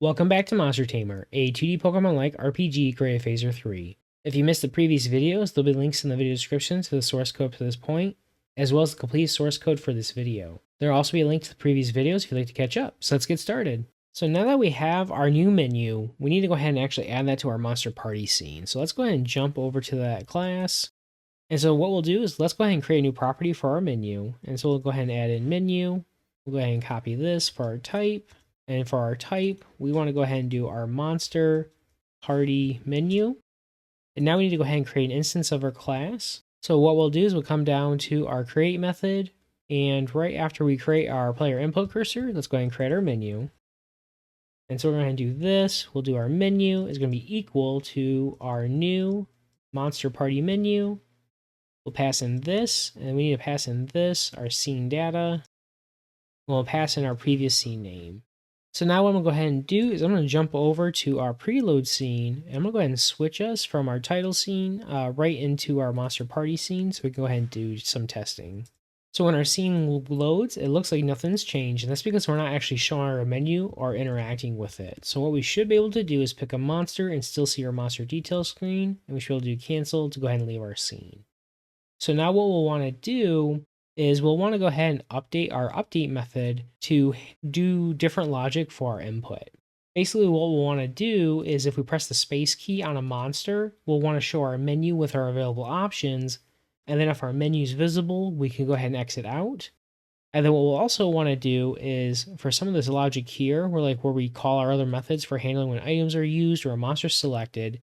Welcome back to Monster Tamer, a 2D Pokemon-like RPG created Phaser 3. If you missed the previous videos, there'll be links in the video description to the source code to this point, as well as the complete source code for this video. There will also be a link to the previous videos if you'd like to catch up, so let's get started. So now that we have our new menu, we need to go ahead and actually add that to our Monster Party scene. So let's go ahead and jump over to that class. And so what we'll do is let's go ahead and create a new property for our menu. And so we'll go ahead and add in menu. We'll go ahead and copy this for our type. And for our type, we want to go ahead and do our Monster Party menu. And now we need to go ahead and create an instance of our class. So what we'll do is we'll come down to our create method. And right after we create our player input cursor, let's go ahead and create our menu. And so we're going to do this. We'll do our menu is going to be equal to our new Monster Party menu. We'll pass in this, and we need to pass in this, our scene data. We'll pass in our previous scene name. So now what I'm going to go ahead and do is I'm going to jump over to our preload scene, and I'm going to go ahead and switch us from our title scene right into our Monster Party scene so we can go ahead and do some testing. So when our scene loads, it looks like nothing's changed, and that's because we're not actually showing our menu or interacting with it. So what we should be able to do is pick a monster and still see our monster details screen, and we should be able to do cancel to go ahead and leave our scene. So now what we'll want to do is we'll want to go ahead and update our update method to do different logic for our input. Basically what we'll want to do is if we press the space key on a monster, we'll want to show our menu with our available options. And then if our menu is visible, we can go ahead and exit out. And then what we'll also want to do is for some of this logic here, where we call our other methods for handling when items are used or a monster selected,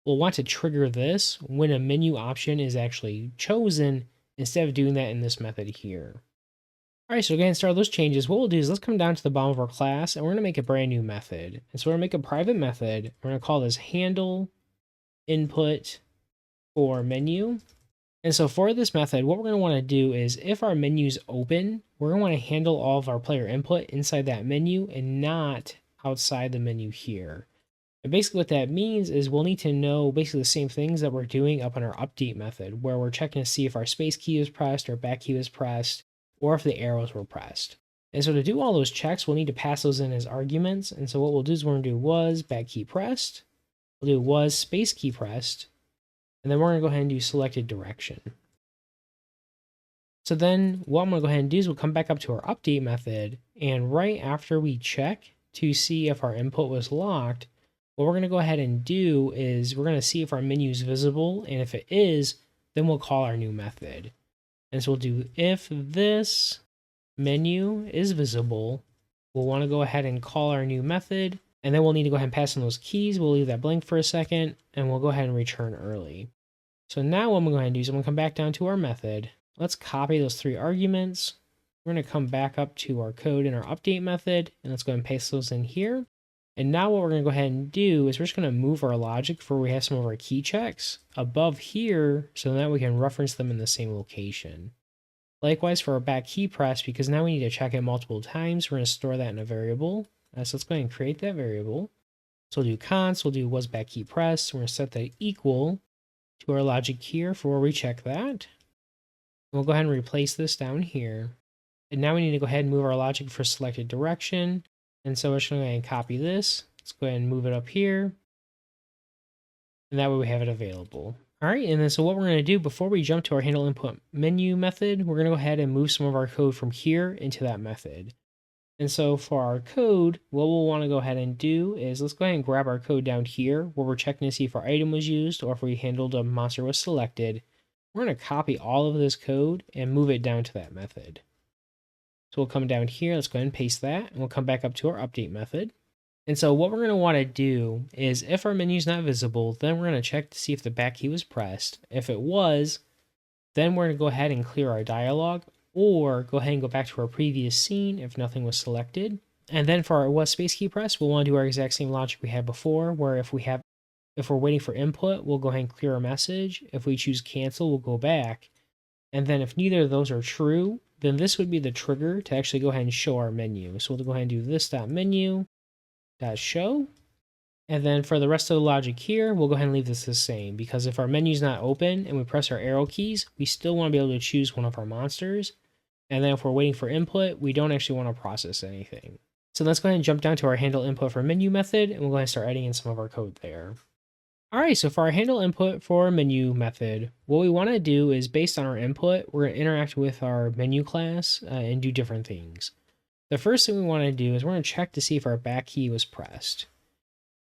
we'll want to trigger this when a menu option is actually chosen instead of doing that in this method here. All right, so to go ahead and start those changes, what we'll do is let's come down to the bottom of our class and we're going to make a brand new method. And so we're going to make a private method. We're going to call this handle input for menu. And so for this method, what we're going to want to do is if our menu is open, we're going to want to handle all of our player input inside that menu and not outside the menu here. And basically what that means is we'll need to know basically the same things that we're doing up in our update method, where we're checking to see if our space key is pressed or back key was pressed, or if the arrows were pressed. And so to do all those checks, we'll need to pass those in as arguments. And so what we'll do is we're going to do was back key pressed, we'll do was space key pressed, and then we're going to go ahead and do selected direction. So then what I'm going to go ahead and do is we'll come back up to our update method, and right after we check to see if our input was locked, what we're going to go ahead and do is we're going to see if our menu is visible, and if it is, then we'll call our new method. And so we'll do if this menu is visible, we'll want to go ahead and call our new method, and then we'll need to go ahead and pass in those keys. We'll leave that blank for a second, and we'll go ahead and return early. So now what I'm going to go ahead and do is I'm going to come back down to our method. Let's copy those three arguments. We're going to come back up to our code in our update method, and let's go ahead and paste those in here. And now what we're going to go ahead and do is we're just going to move our logic for where we have some of our key checks above here so that we can reference them in the same location. Likewise for our back key press, because now we need to check it multiple times, we're going to store that in a variable. So let's go ahead and create that variable. So we'll do const, we'll do was back key press. We're going to set that equal to our logic here for where we check that. We'll go ahead and replace this down here. And now we need to go ahead and move our logic for selected direction. And so we're just going to go ahead and copy this. Let's go ahead and move it up here. And that way we have it available. All right, and then so what we're going to do before we jump to our handle input menu method, we're going to go ahead and move some of our code from here into that method. And so for our code, what we'll want to go ahead and do is let's go ahead and grab our code down here where we're checking to see if our item was used or if we handled a monster was selected. We're going to copy all of this code and move it down to that method. So we'll come down here, let's go ahead and paste that, and we'll come back up to our update method. And so what we're going to want to do is if our menu is not visible, then we're going to check to see if the back key was pressed. If it was, then we're going to go ahead and clear our dialog, or go ahead and go back to our previous scene if nothing was selected. And then for our was space key press, we'll want to do our exact same logic we had before, where if we're waiting for input, we'll go ahead and clear our message. If we choose cancel, we'll go back. And then if neither of those are true, then this would be the trigger to actually go ahead and show our menu. So we'll go ahead and do this.menu.show. And then for the rest of the logic here, we'll go ahead and leave this the same, because if our menu is not open and we press our arrow keys, we still want to be able to choose one of our monsters. And then if we're waiting for input, we don't actually want to process anything. So let's go ahead and jump down to our handle input for menu method, and we'll go ahead and start adding in some of our code there. All right, so for our handle input for menu method, what we want to do is based on our input, we're going to interact with our menu class and do different things. The first thing we want to do is we're going to check to see if our back key was pressed.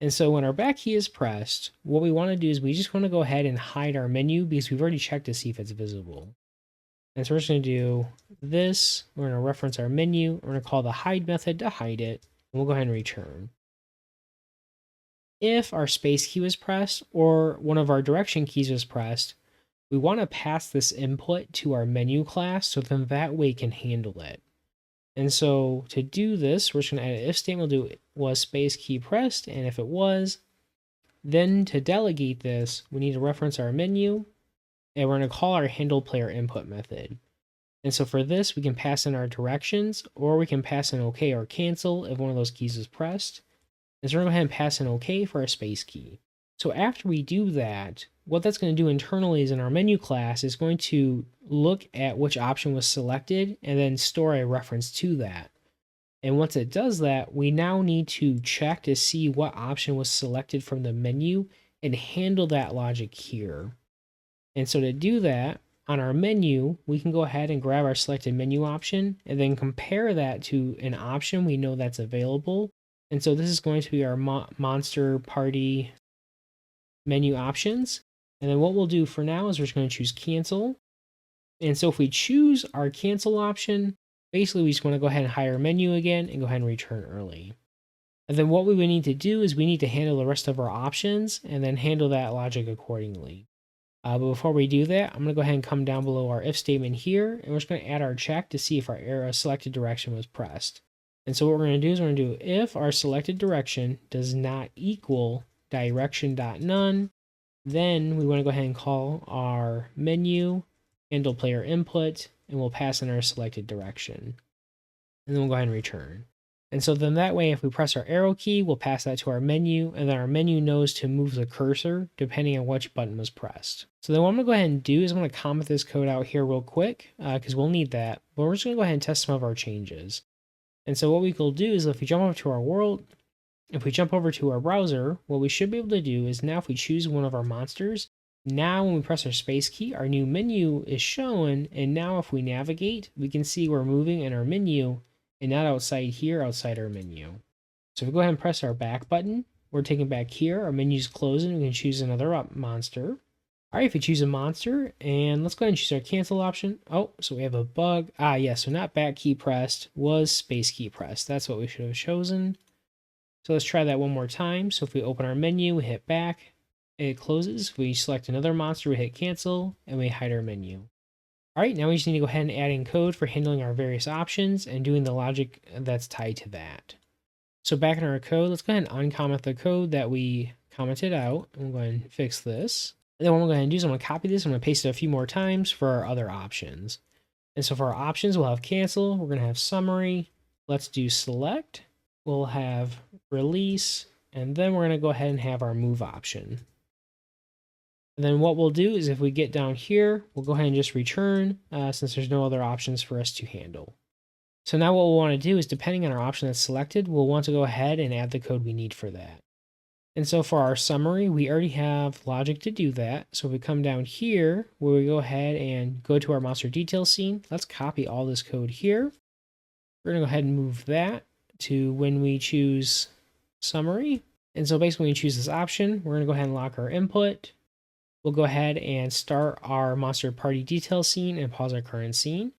And so when our back key is pressed, what we want to do is we just want to go ahead and hide our menu because we've already checked to see if it's visible. And so we're just going to do this. We're going to reference our menu. We're going to call the hide method to hide it. And we'll go ahead and return. If our space key was pressed or one of our direction keys was pressed, we want to pass this input to our menu class so then that way it can handle it. And so to do this, we're just going to add an if statement. We'll do was space key pressed, and if it was, then to delegate this, we need to reference our menu, and we're going to call our handle player input method. And so for this, we can pass in our directions, or we can pass in OK or cancel if one of those keys is pressed. And so we're going to go ahead and pass in OK for our space key. So after we do that, what that's going to do internally is in our menu class is going to look at which option was selected and then store a reference to that. And once it does that, we now need to check to see what option was selected from the menu and handle that logic here. And so to do that, on our menu, we can go ahead and grab our selected menu option and then compare that to an option we know that's available. And so this is going to be our monster party menu options. And then what we'll do for now is we're just going to choose cancel. And so if we choose our cancel option, basically we just want to go ahead and hide our menu again and go ahead and return early. And then what we would need to do is we need to handle the rest of our options and then handle that logic accordingly. But before we do that, I'm going to go ahead and come down below our if statement here, and we're just going to add our check to see if our arrow selected direction was pressed. And so what we're going to do is we're going to do if our selected direction does not equal direction.none, then we want to go ahead and call our menu handle player input, and we'll pass in our selected direction. And then we'll go ahead and return. And so then that way, if we press our arrow key, we'll pass that to our menu, and then our menu knows to move the cursor depending on which button was pressed. So then what I'm going to go ahead and do is I'm going to comment this code out here real quick because we'll need that. But we're just going to go ahead and test some of our changes. And so what we will do is if we jump over to our world, if we jump over to our browser, what we should be able to do is now if we choose one of our monsters, now when we press our space key, our new menu is shown. And now if we navigate, we can see we're moving in our menu and not outside here, outside our menu. So if we go ahead and press our back button, we're taken back here. Our menu's closing. We can choose another monster. All right, if we choose a monster, and let's go ahead and choose our cancel option. Oh, so we have a bug. Yeah, so not back key pressed, was space key pressed. That's what we should have chosen. So let's try that one more time. So if we open our menu, we hit back, it closes. If we select another monster, we hit cancel, and we hide our menu. All right, now we just need to go ahead and add in code for handling our various options and doing the logic that's tied to that. So back in our code, let's go ahead and uncomment the code that we commented out. And we'll go ahead and fix this. And then what I'm going to go ahead and do is I'm going to copy this. I'm going to paste it a few more times for our other options. And so for our options, we'll have cancel. We're going to have summary. Let's do select. We'll have release. And then we're going to go ahead and have our move option. And then what we'll do is if we get down here, we'll go ahead and just return since there's no other options for us to handle. So now what we'll want to do is depending on our option that's selected, we'll want to go ahead and add the code we need for that. And so for our summary, we already have logic to do that. So if we come down here, where we go ahead and go to our monster details scene, let's copy all this code here. We're going to go ahead and move that to when we choose summary. And so basically when we choose this option, we're going to go ahead and lock our input. We'll go ahead and start our monster party detail scene and pause our current scene.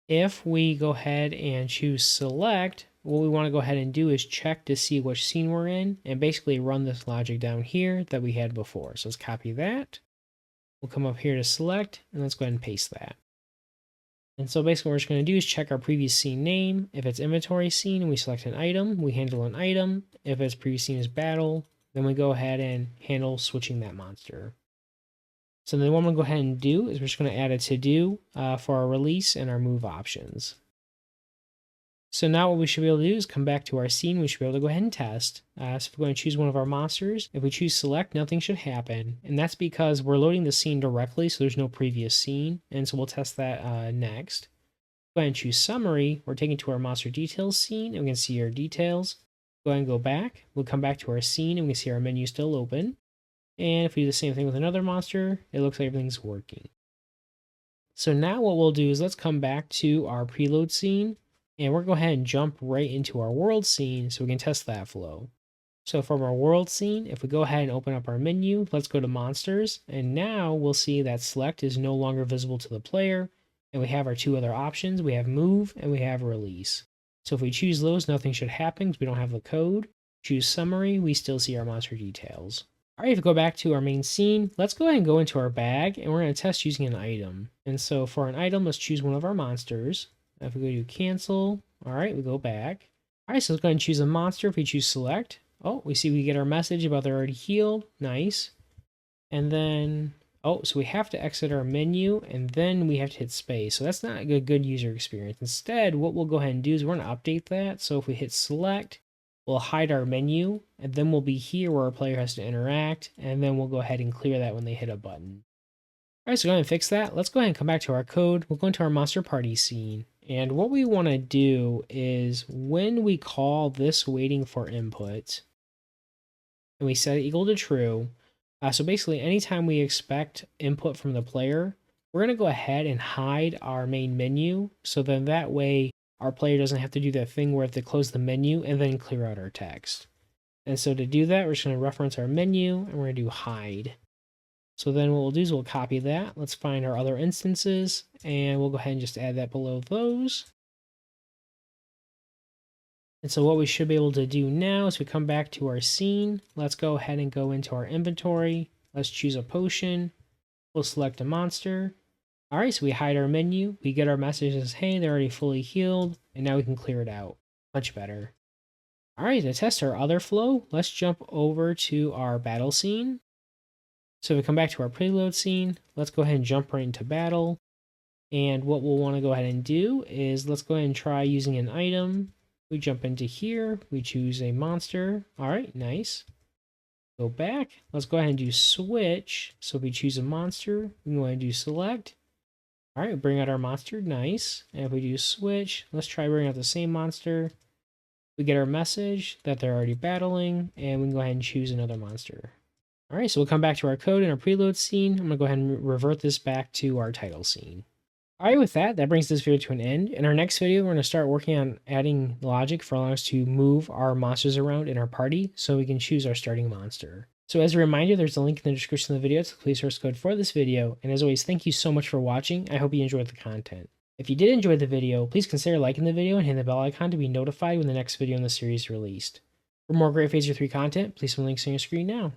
If we go ahead and choose select, what we want to go ahead and do is check to see which scene we're in and basically run this logic down here that we had before. So let's copy that. We'll come up here to select and let's go ahead and paste that. And so basically what we're just going to do is check our previous scene name. If it's inventory scene and we select an item, we handle an item. If it's previous scene is battle, then we go ahead and handle switching that monster. So then what I'm going to go ahead and do is we're just going to add a to-do for our release and our move options. So now what we should be able to do is come back to our scene. We should be able to go ahead and test. So if we're going to choose one of our monsters, if we choose select, nothing should happen. And that's because we're loading the scene directly, so there's no previous scene. And so we'll test that next. Go ahead and choose summary. We're taken to our monster details scene, and we can see our details. Go ahead and go back. We'll come back to our scene, and we can see our menu still open. And if we do the same thing with another monster, it looks like everything's working. So now what we'll do is let's come back to our preload scene, and we're going to go ahead and jump right into our world scene so we can test that flow. So from our world scene, if we go ahead and open up our menu, let's go to monsters, and now we'll see that select is no longer visible to the player, and we have our two other options. We have move and we have release. So if we choose those, nothing should happen because we don't have the code. Choose summary, we still see our monster details. All right, if we go back to our main scene, let's go ahead and go into our bag, and we're going to test using an item. And so for an item, let's choose one of our monsters. If we go to cancel, all right, we go back. All right, so let's go ahead and choose a monster. If we choose select, oh, we see we get our message about they're already healed. Nice. And then, oh, so we have to exit our menu, and then we have to hit space. So that's not a good user experience. Instead, what we'll go ahead and do is we're going to update that. So if we hit select, we'll hide our menu, and then we'll be here where our player has to interact, and then we'll go ahead and clear that when they hit a button. All right, so go ahead and fix that. Let's go ahead and come back to our code. We'll go into our monster party scene. And what we want to do is when we call this waiting for input, and we set it equal to true, so basically anytime we expect input from the player, we're going to go ahead and hide our main menu. So then that way our player doesn't have to do that thing where they have to close the menu and then clear out our text. And so to do that, we're just going to reference our menu and we're going to do hide. So then what we'll do is we'll copy that. Let's find our other instances and we'll go ahead and just add that below those. And so what we should be able to do now is we come back to our scene. Let's go ahead and go into our inventory. Let's choose a potion. We'll select a monster. All right, so we hide our menu. We get our message as, hey, they're already fully healed. And now we can clear it out. Much better. All right, to test our other flow, let's jump over to our battle scene. So if we come back to our preload scene, let's go ahead and jump right into battle. And what we'll want to go ahead and do is let's go ahead and try using an item. We jump into here, we choose a monster. All right, nice. Go back. Let's go ahead and do switch. So if we choose a monster, we can go ahead and do select. All right, bring out our monster, nice. And if we do switch, let's try bringing out the same monster. We get our message that they're already battling, and we can go ahead and choose another monster. All right, so we'll come back to our code in our preload scene. I'm gonna go ahead and revert this back to our title scene. All right, with that brings this video to an end. In our next video, we're going to start working on adding logic for allowing us to move our monsters around in our party so we can choose our starting monster. So as a reminder, there's a link in the description of the video to the complete source code for this video. And as always, thank you so much for watching. I hope you enjoyed the content. If you did enjoy the video, please consider liking the video and hitting the bell icon to be notified when the next video in the series is released. For more Great Phaser 3 content, please see the links on your screen now.